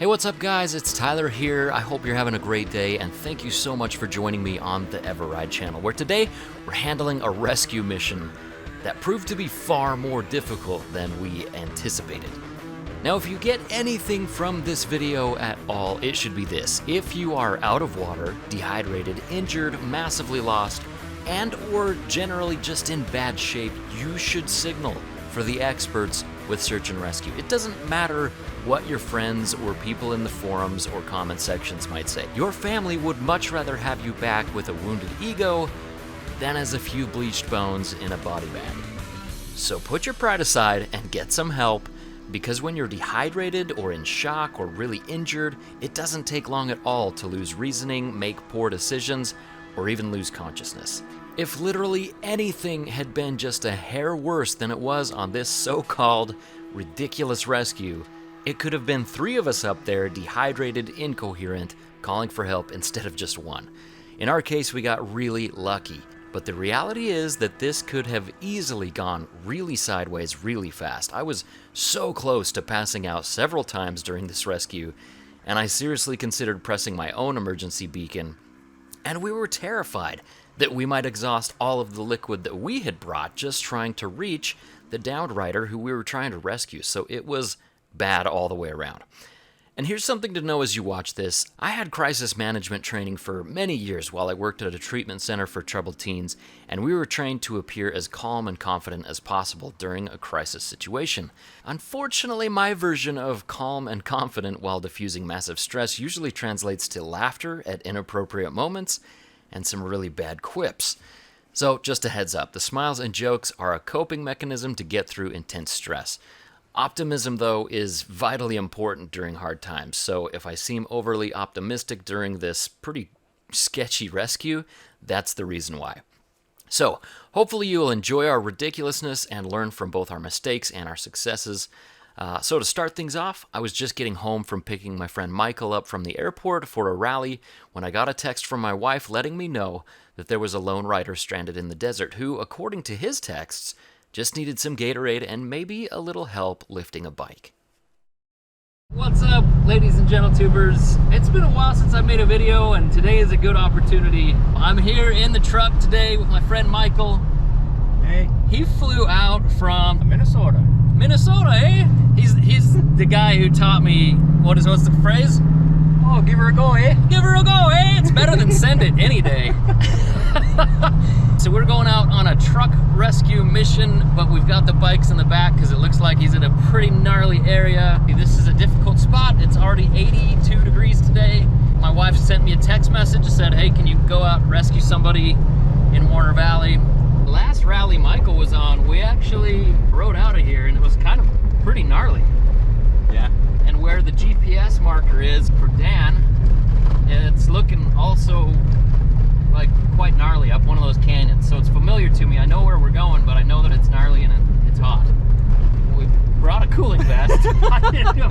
Hey, what's up guys? It's Tyler here. I hope you're having a great day, and thank you so much for joining me on the Everride channel, where today we're handling a rescue mission that proved to be far more difficult than we anticipated. Now, if you get anything from this video at all, it should be this. If you are out of water, dehydrated, injured, massively lost, and or generally just in bad shape, you should signal for the experts with search and rescue. It doesn't matter what your friends or people in the forums or comment sections might say. Your family would much rather have you back with a wounded ego than as a few bleached bones in a body bag. So put your pride aside and get some help, because when you're dehydrated or in shock or really injured, it doesn't take long at all to lose reasoning, make poor decisions, or even lose consciousness. If literally anything had been just a hair worse than it was on this so-called ridiculous rescue, it could have been 3 of us up there, dehydrated, incoherent, calling for help instead of just 1. In our case, we got really lucky. But the reality is that this could have easily gone really sideways really fast. I was so close to passing out several times during this rescue, and I seriously considered pressing my own emergency beacon. And we were terrified that we might exhaust all of the liquid that we had brought just trying to reach the downed rider who we were trying to rescue. So it was bad all the way around. And here's something to know as you watch this. I had crisis management training for many years while I worked at a treatment center for troubled teens, and we were trained to appear as calm and confident as possible during a crisis situation. Unfortunately, my version of calm and confident while diffusing massive stress usually translates to laughter at inappropriate moments and some really bad quips. So just a heads up, the smiles and jokes are a coping mechanism to get through intense stress. Optimism, though, is vitally important during hard times, so if I seem overly optimistic during this pretty sketchy rescue, that's the reason why. So, hopefully you will enjoy our ridiculousness and learn from both our mistakes and our successes. So to start things off, I was just getting home from picking my friend Michael up from the airport for a rally when I got a text from my wife letting me know that there was a lone rider stranded in the desert who, according to his texts, just needed some Gatorade and maybe a little help lifting a bike. What's up, ladies and gentle-tubers? It's been a while since I made a video, and today is a good opportunity. I'm here in the truck today with my friend Michael. Hey. He flew out from Minnesota. Minnesota, eh? He's the guy who taught me, what's the phrase? Oh, give her a go, eh? Give her a go, eh? It's better than send it any day. So we're going out on a truck rescue mission, but we've got the bikes in the back because it looks like he's in a pretty gnarly area. This is a difficult spot. It's already 82 degrees today. My wife sent me a text message and said, hey, can you go out and rescue somebody in Warner Valley? The last rally Michael was on, we actually rode out of here and it was kind of pretty gnarly. Yeah. And where the GPS marker is for Dan, it's looking also like quite gnarly up one of those canyons. So it's familiar to me. I know where we're going, but I know that it's gnarly and it's hot. We brought a cooling vest. I didn't know.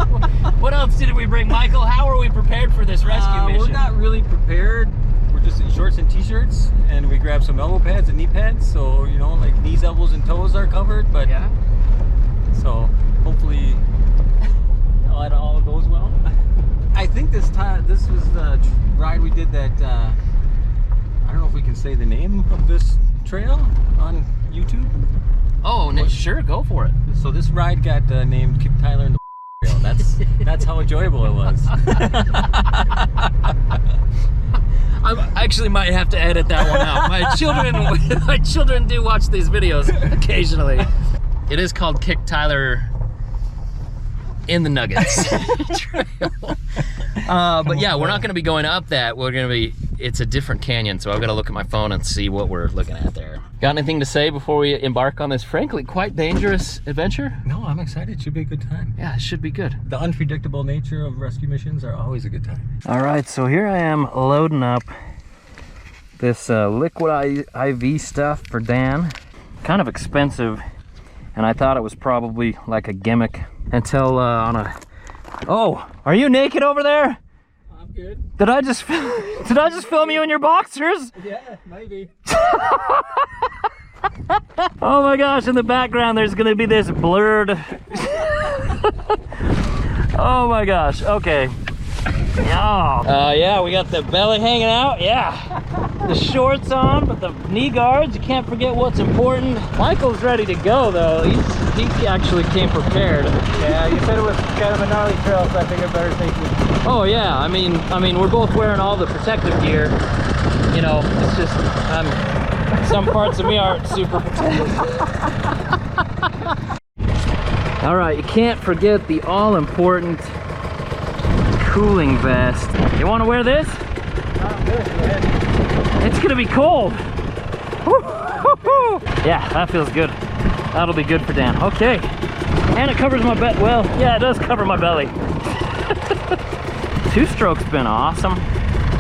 What else did we bring, Michael? How are we prepared for this rescue mission? We're not really prepared. We're just in shorts and t-shirts, and we grabbed some elbow pads and knee pads, so you know, like knees, elbows, and toes are covered. But yeah. So hopefully all goes well. I think this was the ride we did that. I don't know if we can say the name of this trail on YouTube. Oh, sure, go for it. So this ride got named Kick Tyler and the Trail. That's how enjoyable it was. I actually might have to edit that one out. My children do watch these videos occasionally. It is called Kick Tyler in the Nuggets Trail. But yeah, we're not going to be going up that. It's a different canyon, so I've got to look at my phone and see what we're looking at there. Got anything to say before we embark on this frankly quite dangerous adventure? No, I'm excited. It should be a good time. Yeah, it should be good. The unpredictable nature of rescue missions are always a good time. All right, so here I am loading up this liquid IV stuff for Dan. Kind of expensive, and I thought it was probably like a gimmick until Oh, are you naked over there? I'm good. Did I just film you in your boxers? Yeah, maybe. Oh my gosh, in the background there's gonna be this blurred Oh my gosh, okay. Oh, yeah, we got the belly hanging out, yeah. The shorts on, but the knee guards, you can't forget what's important. Michael's ready to go though. He actually came prepared. Yeah, you said it was kind of a gnarly trail, so I figured better take you. Oh yeah, I mean, we're both wearing all the protective gear. You know, it's just, some parts of me aren't super protective. All right, you can't forget the all-important cooling vest. You want to wear this? I'm good, go ahead. It's gonna be cold. Yeah, that feels good. That'll be good for Dan. Okay, and it covers my belly. Well, yeah, it does cover my belly. Two-stroke's been awesome,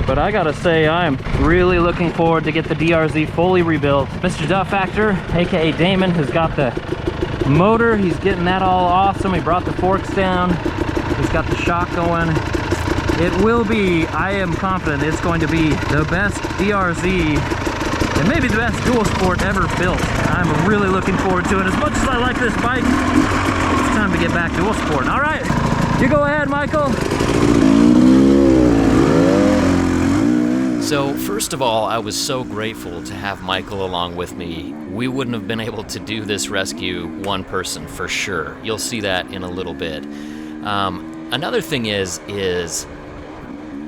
but I gotta say I'm really looking forward to get the DRZ fully rebuilt. Mr. Duff Factor, aka Damon, has got the motor. He's getting that all awesome. He brought the forks down. He's got the shock going. It will be, I am confident it's going to be the best DRZ and maybe the best dual sport ever built. I'm really looking forward to it. As much as I like this bike, it's time to get back dual sport. All right, you go ahead, Michael. So first of all, I was so grateful to have Michael along with me. We wouldn't have been able to do this rescue one person for sure. You'll see that in a little bit. Another thing is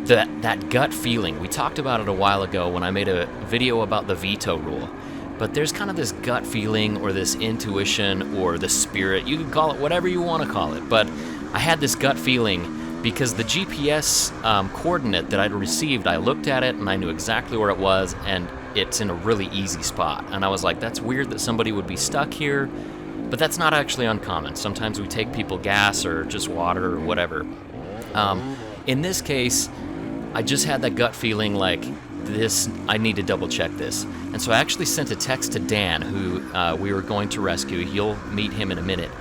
that gut feeling. We talked about it a while ago when I made a video about the veto rule. But there's kind of this gut feeling or this intuition or the spirit. You can call it whatever you want to call it. But I had this gut feeling because the GPS coordinate that I'd received, I looked at it and I knew exactly where it was, and it's in a really easy spot. And I was like, that's weird that somebody would be stuck here, but that's not actually uncommon. Sometimes we take people gas or just water or whatever. In this case, I just had that gut feeling like this, I need to double check this. And so I actually sent a text to Dan, who we were going to rescue. You'll meet him in a minute.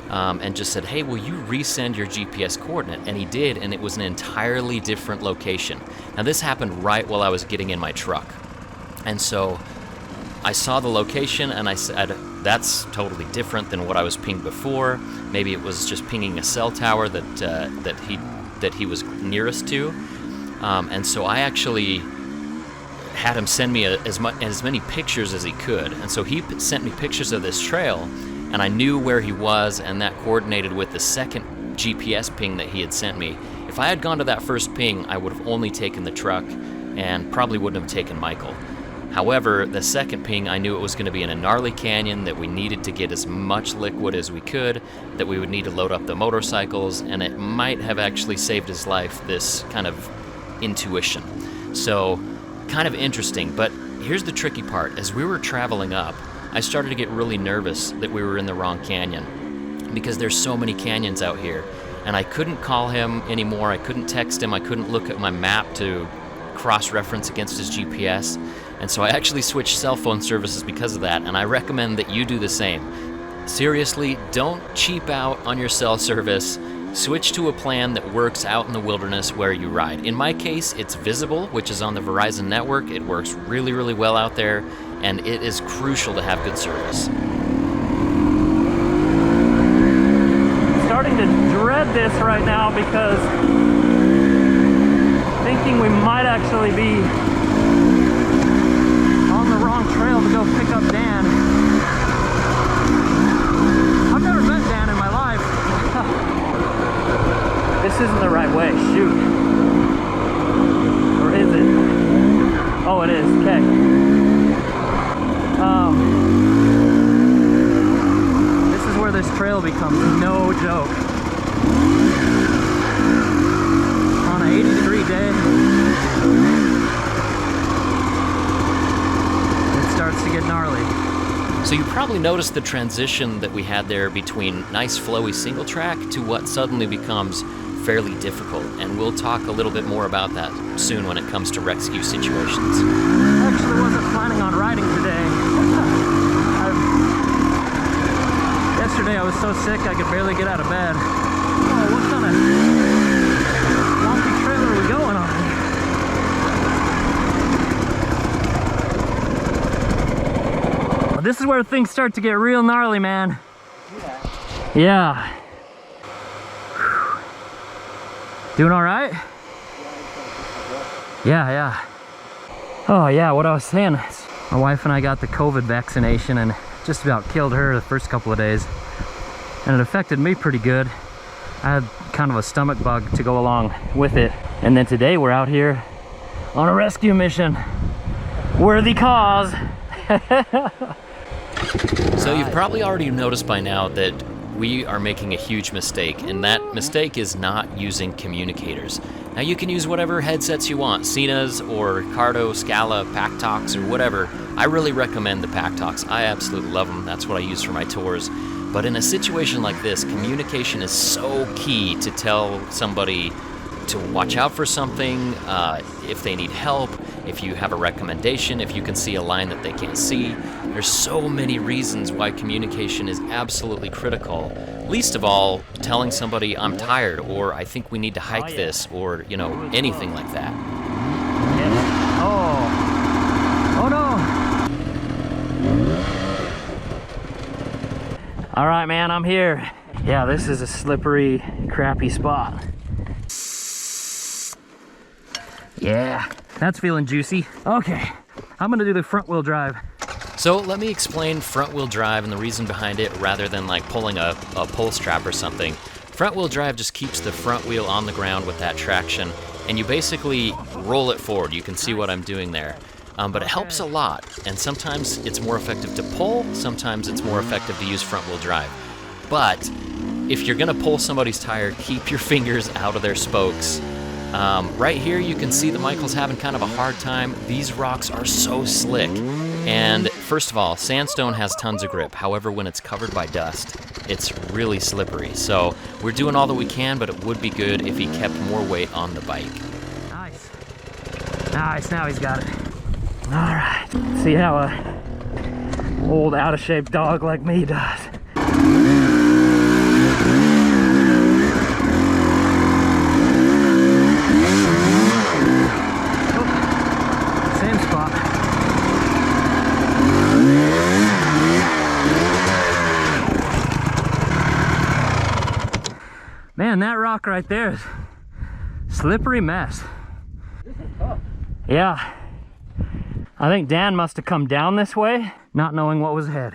And just said, hey, will you resend your GPS coordinate? And he did, and it was an entirely different location. Now this happened right while I was getting in my truck. And so I saw the location and I said, that's totally different than what I was pinged before. Maybe it was just pinging a cell tower that he was nearest to. And so I actually had him send me as many pictures as he could. And so he sent me pictures of this trail, and I knew where he was, and that coordinated with the second GPS ping that he had sent me. If I had gone to that first ping, I would have only taken the truck and probably wouldn't have taken Michael. However, the second ping, I knew it was going to be in a gnarly canyon, that we needed to get as much liquid as we could, that we would need to load up the motorcycles, and it might have actually saved his life, this kind of intuition. So, kind of interesting, but here's the tricky part. As we were traveling up, I started to get really nervous that we were in the wrong canyon, because there's so many canyons out here, and I couldn't call him anymore. I couldn't text him. I couldn't look at my map to cross-reference against his GPS, and so I actually switched cell phone services because of that, and I recommend that you do the same. Seriously, don't cheap out on your cell service. Switch to a plan that works out in the wilderness where you ride. In my case, it's Visible, which is on the Verizon network. It works really, really well out there, and it is crucial to have good service. Starting to dread this right now because thinking we might actually be on the wrong trail to go pick up Dan. I've never met Dan in my life. This isn't the right way, shoot. Or is it? Oh, it is, okay. This is where this trail becomes no joke. On an 80-degree day, it starts to get gnarly. So you probably noticed the transition that we had there between nice flowy single track to what suddenly becomes fairly difficult, and we'll talk a little bit more about that soon when it comes to rescue situations. I actually wasn't planning on riding today. Yesterday I was so sick I could barely get out of bed. Oh, what kind of wonky trail are we going on? Well, this is where things start to get real gnarly, man. Yeah. Doing all right? Yeah. Oh yeah, what I was saying is my wife and I got the COVID vaccination and just about killed her the first couple of days. And it affected me pretty good. I had kind of a stomach bug to go along with it. And then today we're out here on a rescue mission. Worthy cause. So you've probably already noticed by now that we are making a huge mistake, and that mistake is not using communicators. Now you can use whatever headsets you want, Cena's or Ricardo, Scala, Pactox, or whatever. I really recommend the Pactox. I absolutely love them. That's what I use for my tours. But in a situation like this, communication is so key to tell somebody to watch out for something, if they need help, if you have a recommendation, if you can see a line that they can't see. There's so many reasons why communication is absolutely critical. Least of all, telling somebody I'm tired, or I think we need to hike this, or, you know, anything like that. Oh no! All right, man, I'm here. Yeah, this is a slippery, crappy spot. Yeah, that's feeling juicy. Okay, I'm gonna do the front wheel drive. So let me explain front wheel drive and the reason behind it rather than like pulling a pull strap or something. Front wheel drive just keeps the front wheel on the ground with that traction, and you basically roll it forward. You can see what I'm doing there. But it helps a lot, and sometimes it's more effective to pull, sometimes it's more effective to use front wheel drive. But if you're gonna pull somebody's tire, keep your fingers out of their spokes. Right here you can see that Michael's having kind of a hard time. These rocks are so slick. And first of all, sandstone has tons of grip. However, when it's covered by dust, it's really slippery. So we're doing all that we can, but it would be good if he kept more weight on the bike. Nice. Nice, now he's got it. All right, see how a old out of shape dog like me does. Man, that rock right there is slippery mess. This is tough. Yeah. I think Dan must have come down this way, not knowing what was ahead.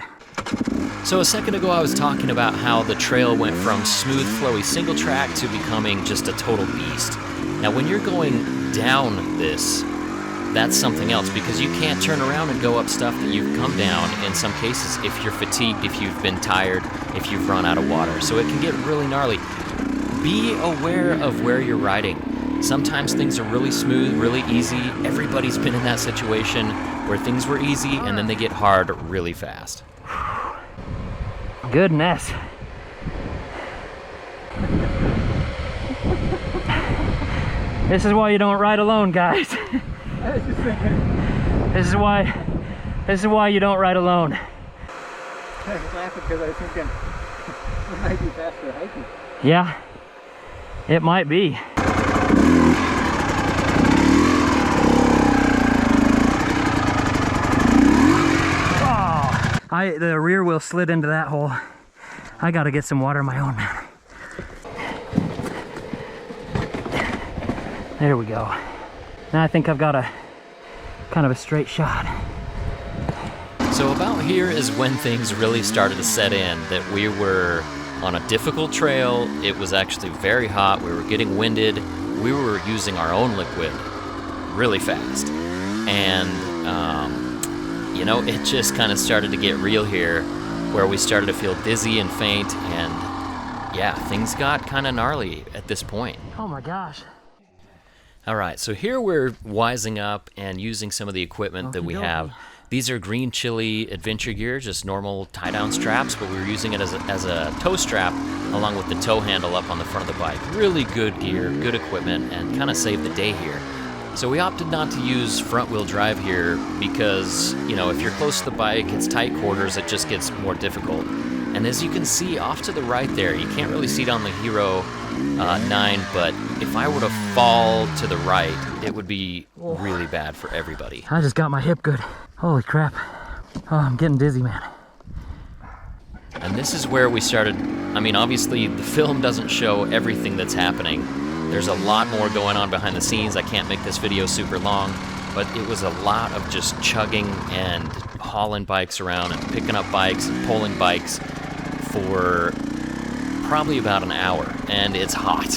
So a second ago I was talking about how the trail went from smooth, flowy single track to becoming just a total beast. Now when you're going down this, that's something else, because you can't turn around and go up stuff that you've come down in some cases if you're fatigued, if you've been tired, if you've run out of water. So it can get really gnarly. Be aware of where you're riding. Sometimes things are really smooth, really easy. Everybody's been in that situation where things were easy and then they get hard really fast. Goodness. This is why you don't ride alone, guys. I was just thinking. This is why you don't ride alone. I was laughing because I was thinking it might be faster hiking. Yeah, it might be. Oh, the rear wheel slid into that hole. I gotta get some water of my own. There we go. Now I think I've got a kind of a straight shot. So about here is when things really started to set in, that we were on a difficult trail. It was actually very hot. We were getting winded. We were using our own liquid really fast. And, you know, it just kind of started to get real here, where we started to feel dizzy and faint. And yeah, things got kind of gnarly at this point. Oh my gosh. All right, so here we're wising up and using some of the equipment that we have. These are green chili adventure gear, just normal tie-down straps, but we were using it as a tow strap along with the tow handle up on the front of the bike. Really good gear, good equipment, and kind of saved the day here. So we opted not to use front-wheel drive here because, you know, if you're close to the bike, it's tight quarters, it just gets more difficult. And as you can see off to the right there, you can't really see it on the Hero 9, but if I were to fall to the right, it would be really bad for everybody. I just got my hip good. Holy crap. Oh, I'm getting dizzy, man. And this is where we started. I mean, obviously the film doesn't show everything that's happening, There's a lot more going on behind the scenes. I can't make this video super long, but it was a lot of just chugging and hauling bikes around and picking up bikes and pulling bikes for probably about an hour, and it's hot.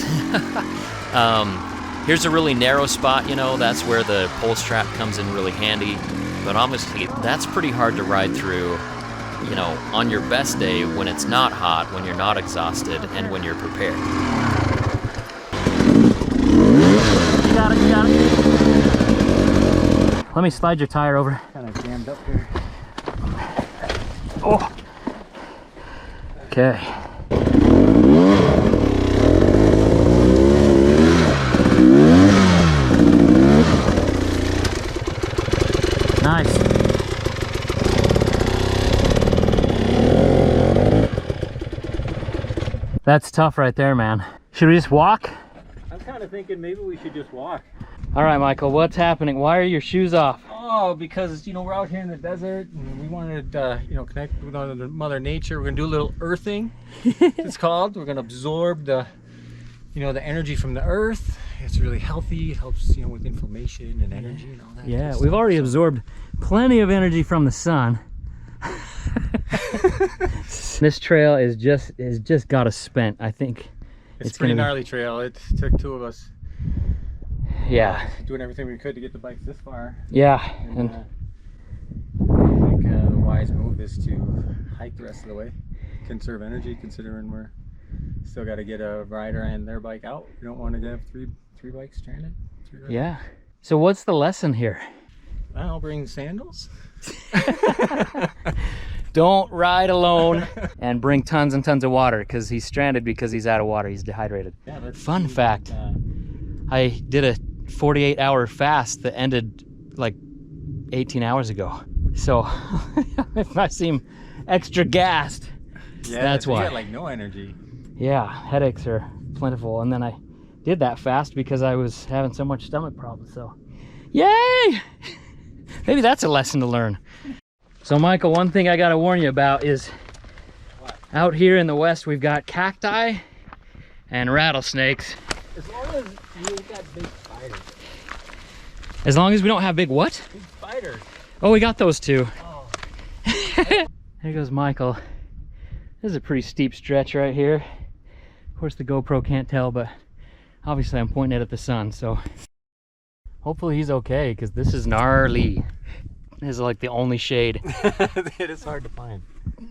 Here's a really narrow spot, you know, that's where the pull strap comes in really handy, but honestly, that's pretty hard to ride through, you know, on your best day when it's not hot, when you're not exhausted, and when you're prepared. You got it, you got it. Let me slide your tire over. Kind of jammed up here. Oh. Okay. Nice. That's tough right there, man. Should we just walk? I'm kind of thinking maybe we should just walk. All right, Michael, what's happening? Why are your shoes off? Oh, because, you know, we're out here in the desert and we wanted to, you know, connect with Mother Nature. We're going to do a little earthing, it's called. We're going to absorb the, you know, the energy from the earth. It's really healthy. It helps, you know, with inflammation and energy and all that. Yeah, we've already absorbed plenty of energy from the sun. This trail is just got us spent. I think it's pretty gnarly trail. It took two of us. Yeah. Doing everything we could to get the bikes this far. Yeah. And I think the wise move is to hike the rest of the way, conserve energy, considering we're still got to get a rider and their bike out. We don't want to have three bikes stranded. Yeah. So what's the lesson here? I'll bring sandals. Don't ride alone, and bring tons and tons of water, because he's stranded because he's out of water. He's dehydrated. Yeah, fun fact. I did a 48-hour fast that ended like 18 hours ago. So if I seem extra gassed, yeah, that's why. You got like no energy. Yeah, headaches are plentiful. And then I did that fast because I was having so much stomach problems. So yay! Maybe that's a lesson to learn. So Michael, one thing I gotta warn you about is out here in the West, we've got cacti and rattlesnakes. As long as you got big spiders. As long as we don't have big what? Big spiders. Oh, we got those too. Oh. There goes Michael. This is a pretty steep stretch right here. Of course the GoPro can't tell, but obviously I'm pointing it at the sun, so hopefully he's okay, because this is gnarly. This is like the only shade. It is hard to find.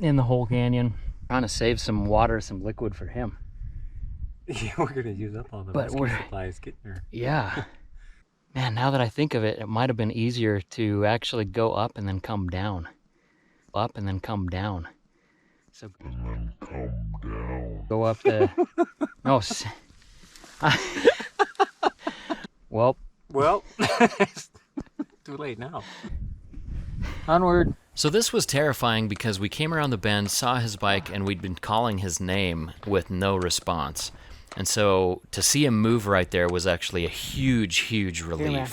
In the whole canyon. Trying to save some water, some liquid for him. Yeah, we're gonna use up all the rescue supplies getting there. Yeah. Man, now that I think of it, it might have been easier to actually go up and then come down. Up and then come down. So go up the no. Well, too late now. Onward. So this was terrifying because we came around the bend, saw his bike, and we'd been calling his name with no response. And so to see him move right there was actually a huge relief. Here,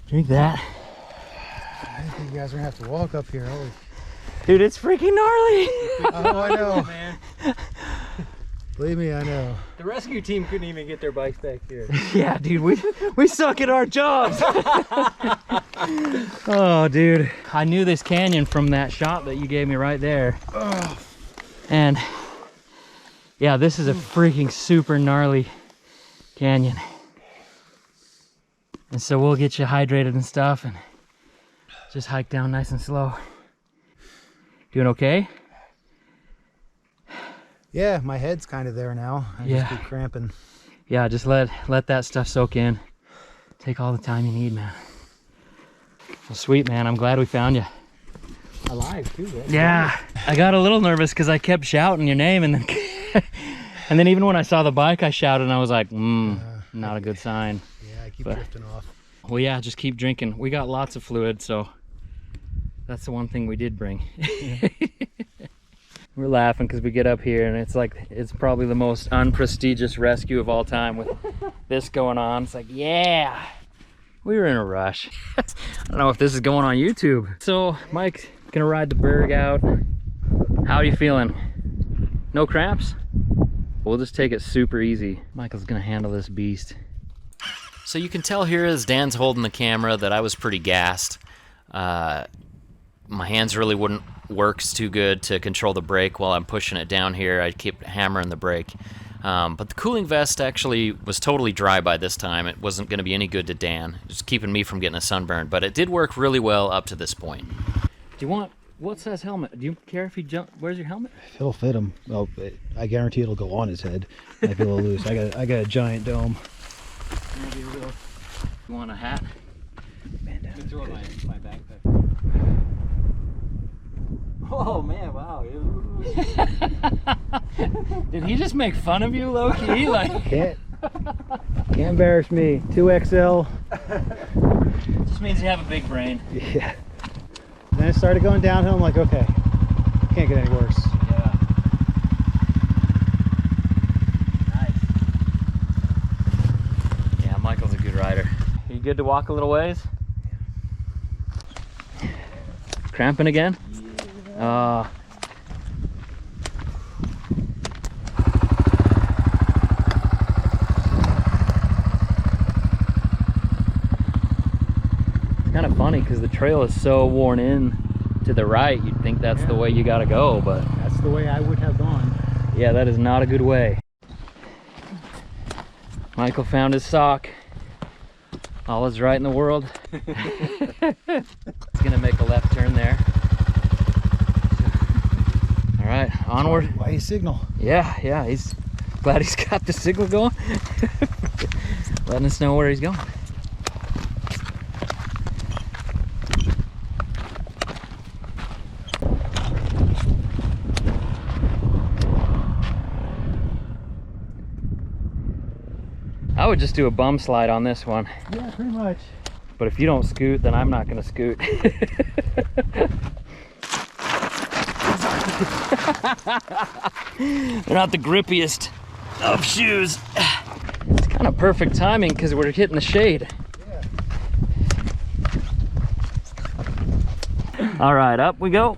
drink that. I didn't think you guys were gonna have to walk up here. Holy. Dude, it's freaking gnarly. Oh, I know. Man. Believe me, I know. The rescue team couldn't even get their bikes back here. Yeah, dude, we suck at our jobs. Oh, dude. I knew this canyon from that shot that you gave me right there. Oh. And yeah, this is a freaking super gnarly canyon. And so we'll get you hydrated and stuff and just hike down nice and slow. Doing okay? Yeah, my head's kind of there now. I just keep cramping. Yeah, just let that stuff soak in. Take all the time you need, man. Well, sweet, man. I'm glad we found you. Alive too. Right? Yeah, I got a little nervous because I kept shouting your name, and then and then even when I saw the bike, I shouted, and I was like, not a good sign. Yeah, I keep drifting off. Well, yeah, just keep drinking. We got lots of fluid, so that's the one thing we did bring. Yeah. We're laughing because we get up here and it's like, it's probably the most unprestigious rescue of all time with this going on. It's like, yeah, we were in a rush. I don't know if this is going on YouTube. So Mike's gonna ride the Berg out. How are you feeling? No cramps? We'll just take it super easy. Michael's gonna handle this beast. So you can tell here as Dan's holding the camera that I was pretty gassed. My hands really wouldn't work too good to control the brake while I'm pushing it down here. I'd keep hammering the brake. But the cooling vest actually was totally dry by this time. It wasn't going to be any good to Dan. It was keeping me from getting a sunburn, but it did work really well up to this point. Do you want, what size helmet? Do you care if he jump? Where's your helmet? It'll fit him. Well, I guarantee it'll go on his head. Might be a little loose. I got a giant dome. Maybe a little. You want a hat? You can throw my backpack. Oh man, wow. Did he just make fun of you, low-key? Like, Can't embarrass me. 2XL. just means you have a big brain. Yeah. Then it started going downhill. I'm like, okay, can't get any worse. Yeah. Nice. Yeah, Michael's a good rider. Are you good to walk a little ways? Cramping again? Yeah. Kind of funny because the trail is so worn in to the right. You'd think that's the way you gotta go, but That's the way I would have gone. yeah, that is not a good way. Michael found his sock. All is right in the world. He's gonna make a left turn there. All right, onward. Why you signal? Yeah, he's glad he's got the signal going. Letting us know where he's going. I would just do a bum slide on this one. Yeah, pretty much. But if you don't scoot, then I'm not gonna scoot. They're not the grippiest of shoes. It's kind of perfect timing because we're hitting the shade. Yeah. All right, up we go.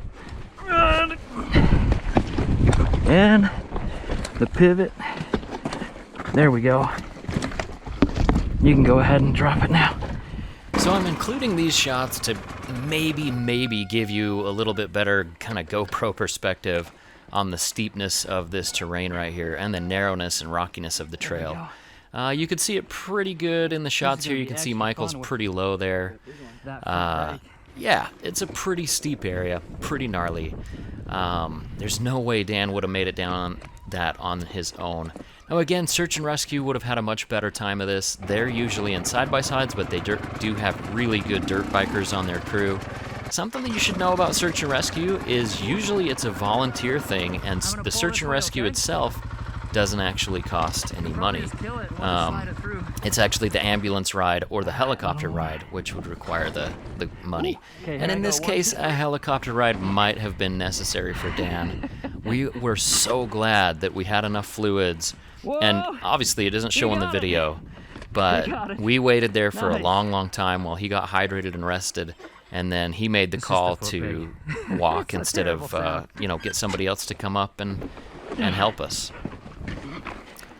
And the pivot. There we go. You can go ahead and drop it now. So I'm including these shots to maybe give you a little bit better kind of GoPro perspective on the steepness of this terrain right here and the narrowness and rockiness of the trail. You can see it pretty good in the shots here. You can see Michael's pretty low there. Yeah, it's a pretty steep area, pretty gnarly. There's no way Dan would have made it down that on his own. Now again, search and rescue would have had a much better time of this. They're usually in side-by-sides, but they do have really good dirt bikers on their crew. Something that you should know about search and rescue is usually it's a volunteer thing, and the search and rescue itself doesn't actually cost any money. It's actually the ambulance ride or the helicopter ride, which would require the money. And in this case, a helicopter ride might have been necessary for Dan. We were so glad that we had enough fluids, and obviously it doesn't show in the video, but we waited there for a long time while he got hydrated and rested, and then he made the call to walk instead of, get somebody else to come up and help us.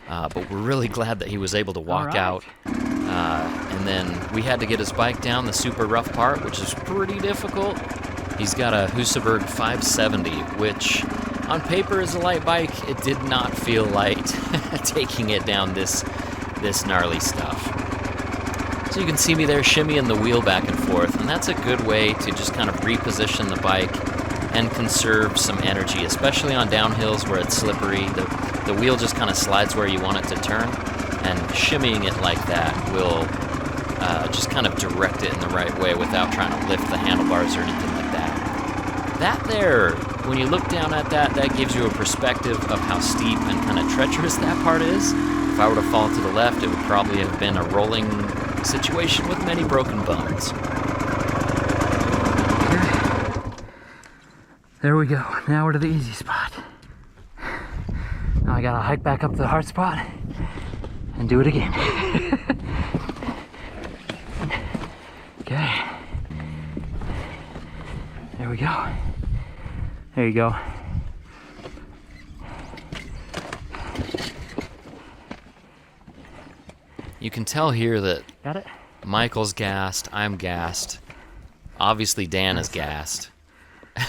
But we're really glad that he was able to walk out. And then we had to get his bike down the super rough part, which is pretty difficult. He's got a Husaberg 570, which on paper is a light bike. It did not feel light taking it down this gnarly stuff. So you can see me there shimmying the wheel back and forth, and that's a good way to just kind of reposition the bike and conserve some energy, especially on downhills where it's slippery. The wheel just kind of slides where you want it to turn, and shimmying it like that will just kind of direct it in the right way without trying to lift the handlebars or anything like that. That there, when you look down at that, that gives you a perspective of how steep and kind of treacherous that part is. If I were to fall to the left, it would probably have been a rolling situation with many broken bones. There we go. Now we're to the easy spot. Now I gotta hike back up to the hard spot and do it again. Okay. There we go. There you go. You can tell here that Got it? Michael's gassed, I'm gassed. Obviously Dan is gassed.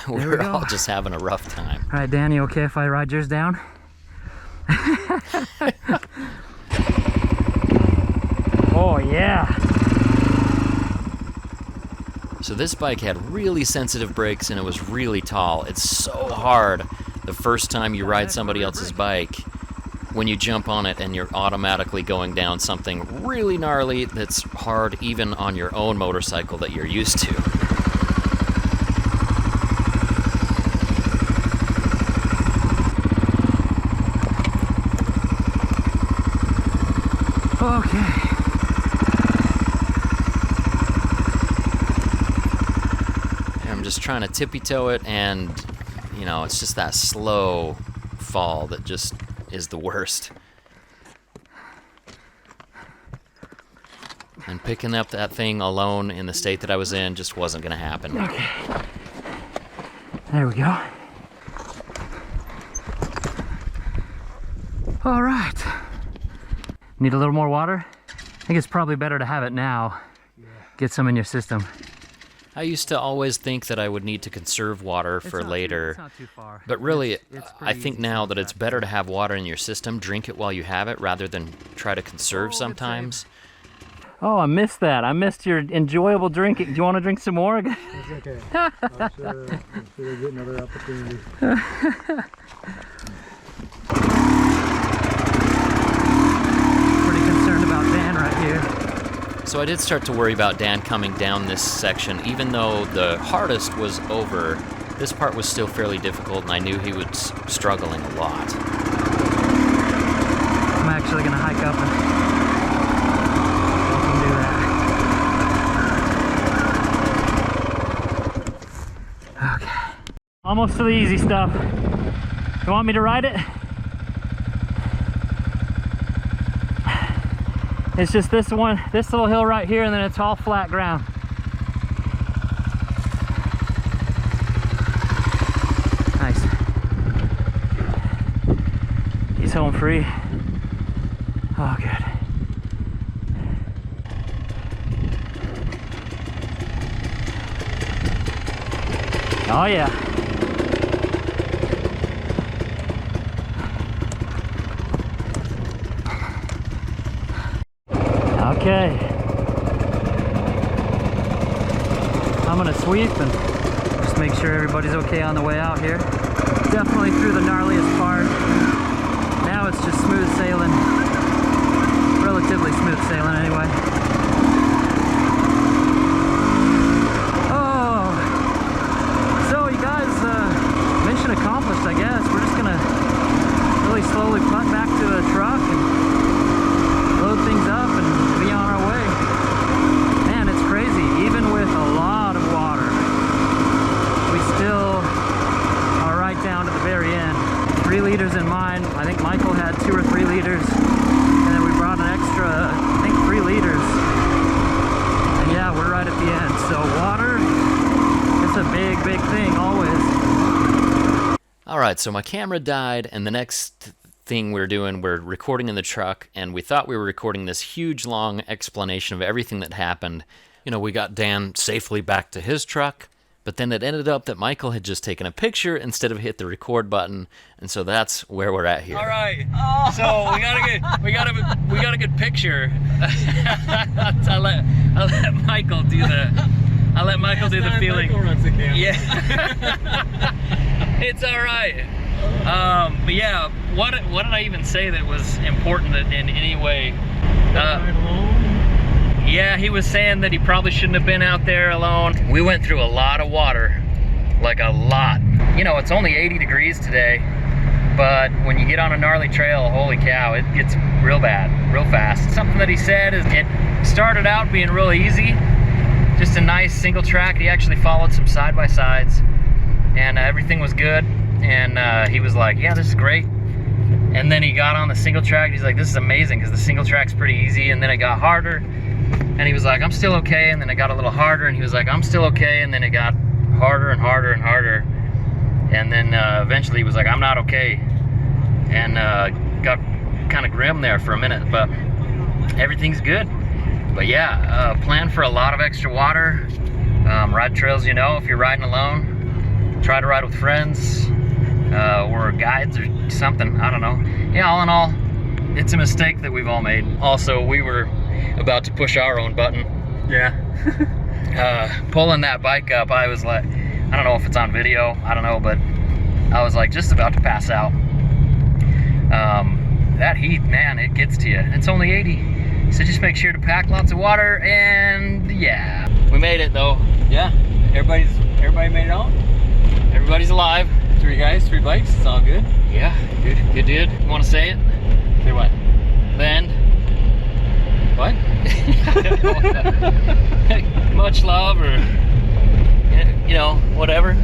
We're all just having a rough time. All right, Dan, you okay if I ride yours down? Oh, yeah. So this bike had really sensitive brakes and it was really tall. It's so hard the first time you ride somebody else's bike when you jump on it and you're automatically going down something really gnarly that's hard even on your own motorcycle that you're used to. Okay. I'm just trying to tippy-toe it, and you know, it's just that slow fall that just is the worst. And picking up that thing alone in the state that I was in just wasn't gonna happen. Okay. There we go. All right. Need a little more water? I think it's probably better to have it now. Get some in your system. I used to always think that I would need to conserve water for later, It's not too far. but really, It's I pretty think easy now to that it's track. better to have water in your system, drink it while you have it, rather than try to conserve sometimes. Oh, I missed that. I missed your enjoyable drinking. Do you want to drink some more? That's okay. I'm sure we'll get another opportunity. Pretty concerned about Dan right here. So I did start to worry about Dan coming down this section. Even though the hardest was over, this part was still fairly difficult, and I knew he was struggling a lot. I'm actually going to hike up and help him do that. Okay. Almost to the easy stuff. You want me to ride it? It's just this one, this little hill right here, and then it's all flat ground. Nice. He's home free. Oh, good. Oh, yeah. Okay. I'm gonna sweep and just make sure everybody's okay on the way out here. Definitely through the gnarliest part. Now it's just smooth sailing. Relatively smooth sailing anyway. Oh! So you guys, mission accomplished, I guess. We're just gonna really slowly putt back to the truck and load things up and be on our way. Man, it's crazy. Even with a lot of water, we still are right down to the very end. 3 liters in mine. I think Michael had 2 or 3 liters. And then we brought an extra, I think 3 liters. And yeah, we're right at the end. So water, it's a big, big thing always. All right, so my camera died, and the next thing we're doing, we're recording in the truck, and we thought we were recording this huge, long explanation of everything that happened. You know, we got Dan safely back to his truck, but then it ended up that Michael had just taken a picture instead of hit the record button, and so that's where we're at here. All right, so we got a good picture. I'll let Michael do the. I'll let Michael do the feeling. Michael runs the camera. Yeah, it's all right. But yeah, what did I even say that was important in any way? Yeah, he was saying that he probably shouldn't have been out there alone. We went through a lot of water, like a lot. You know, it's only 80 degrees today, but when you get on a gnarly trail, holy cow, it gets real bad, real fast. Something that he said is it started out being real easy, just a nice single track. He actually followed some side-by-sides, and everything was good. And he was like, yeah, this is great. And then he got on the single track. He's like, this is amazing because the single track's pretty easy. And then it got harder. And he was like, I'm still okay. And then it got a little harder. And he was like, I'm still okay. And then it got harder and harder and harder. And then eventually he was like, I'm not okay. And got kind of grim there for a minute. But everything's good. But yeah, plan for a lot of extra water. Ride trails, you know, if you're riding alone, try to ride with friends or guides or something. I don't know. Yeah, all in all, it's a mistake that we've all made. Also, we were about to push our own button. Yeah. Pulling that bike up, I was like, I don't know if it's on video, I don't know, but I was like just about to pass out. That heat, man, it gets to you. It's only 80, so just make sure to pack lots of water, and yeah. We made it though. Yeah. Everybody made it out? Everybody's alive. 3 guys, 3 bikes, it's all good. Yeah, good dude. You wanna say it? Say what? The end? What? Much love, or you know, whatever.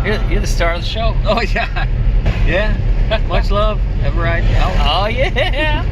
You're the star of the show. Oh yeah. Yeah. Much love. Ever ride out? Oh yeah.